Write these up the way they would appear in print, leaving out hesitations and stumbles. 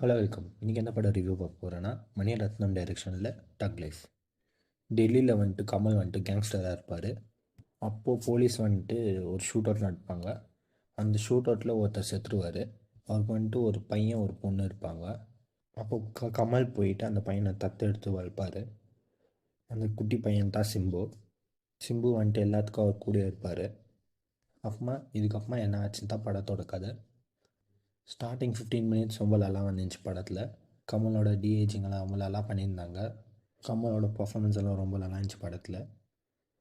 Hello welcome. இன்றைக்கி என்ன படம் ரிவ்யூ பார்க்க போகிறேன்னா மணிரத்னம் டைரெக்ஷனில் டக் லைஃப். டெல்லியில் வந்துட்டு கமல் வந்துட்டு கேங்ஸ்டராக இருப்பார். அப்போது போலீஸ் வந்துட்டு ஒரு ஷூட் அவுட் நடப்பாங்க. அந்த ஷூட் அவுட்டில் ஒருத்தர் செத்துருவார். அவருக்கு வந்துட்டு ஒரு பையன் ஒரு பொண்ணு இருப்பாங்க. அப்போது கமல் போயிட்டு அந்த பையனை தத்தெடுத்து வளர்ப்பார். அந்த குட்டி பையன் தான் சிம்பு. சிம்பு வந்துட்டு எல்லாத்துக்கும் அவர் கூட இருப்பார். இதுக்கப்புறமா என்ன ஆச்சுன்னு தான் படத்தோட கதை. ஸ்டார்டிங் 15 மினிட்ஸ் ரொம்ப நல்லா வந்துச்சு படத்தில். கமலோட டிஏஜிங்கெல்லாம் ரொம்ப நல்லா பண்ணியிருந்தாங்க. கமலோட பர்ஃபார்மன்ஸ் எல்லாம் ரொம்ப நல்லா இருந்துச்சு படத்தில்.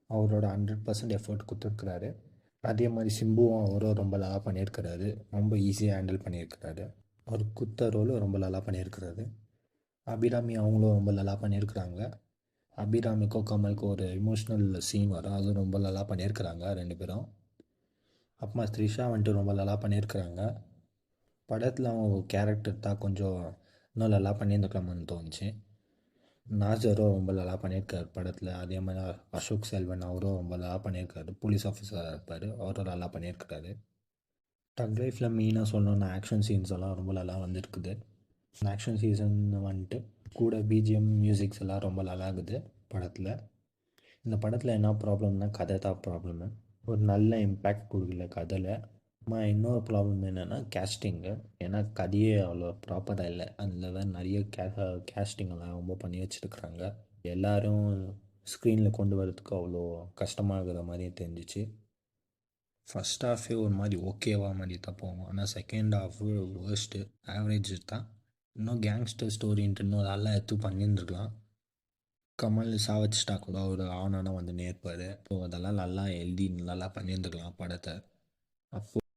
அவரோட 100% எஃபர்ட் கொடுத்துருக்குறாரு. அதே மாதிரி சிம்புவும் அவரும் ரொம்ப நல்லா பண்ணியிருக்கிறாரு. ரொம்ப ஈஸியாக ஹேண்டில் பண்ணியிருக்கிறாரு. அவர் குத்த ரோலும் ரொம்ப நல்லா பண்ணியிருக்கிறாரு. அபிராமி அவங்களும் ரொம்ப நல்லா பண்ணியிருக்கிறாங்க. அபிராமிக்கும் கமலுக்கும் ஒரு எமோஷ்னல் சீன் வரும், அதுவும் ரொம்ப நல்லா பண்ணியிருக்கிறாங்க ரெண்டு பேரும். அப்புறமா த்ரிஷா வந்துட்டு ரொம்ப நல்லா பண்ணியிருக்கிறாங்க. படத்தில் அவங்க கேரக்டர் தான் கொஞ்சம் இன்னும் நல்லா பண்ணியிருந்துக்கலாமான்னு தோணுச்சு. நாசரும் ரொம்ப நல்லா பண்ணியிருக்காரு படத்தில். அதே மாதிரி அசோக் செல்வன் அவரும் ரொம்ப நல்லா பண்ணியிருக்காரு. போலீஸ் ஆஃபீஸராக இருப்பார், அவரும் நல்லா பண்ணியிருக்காரு. டக் லைஃப்பில் மெயினாக சொல்லணுன்னா ஆக்ஷன் சீன்ஸ் எல்லாம் ரொம்ப நல்லா வந்திருக்குது. ஆக்ஷன் சீசன் வந்துட்டு கூட பிஜிஎம் மியூசிக்ஸ் எல்லாம் ரொம்ப நல்லா இருக்குது படத்தில். இந்த படத்தில் என்ன ப்ராப்ளம்னா கதை தான் ப்ராப்ளமு. ஒரு நல்ல இம்பேக்ட் கொடுக்கல கதையில். இன்னொரு ப்ராப்ளம் என்னென்னா கேஸ்டிங்கு. ஏன்னா கதையே அவ்வளோ ப்ராப்பராக இல்லை. அதில் தான் நிறைய கேஸ்டிங்கெல்லாம் ரொம்ப பண்ணி வச்சுருக்குறாங்க. எல்லோரும் ஸ்க்ரீனில் கொண்டு வரதுக்கு அவ்வளோ கஷ்டமாகிற மாதிரியும் தெரிஞ்சிச்சு. ஃபஸ்ட் ஹாஃபே ஒரு மாதிரி ஓகேவா மாதிரி தான் போகும். ஆனால் செகண்ட் ஹாஃபு வேர்ஸ்ட்டு, ஆவரேஜ் தான். இன்னும் கேங்ஸ்டர் ஸ்டோரின்ட்டு இன்னும் நல்லா எடுத்து பண்ணியிருந்துருக்கலாம். கமல் சாவச்சிட்டா கூட ஒரு ஆனானா வந்து நேர்ப்பார். ஸோ அதெல்லாம் நல்லா எழுதி நல்லா பண்ணியிருந்துருக்கலாம் படத்தை. அப்போது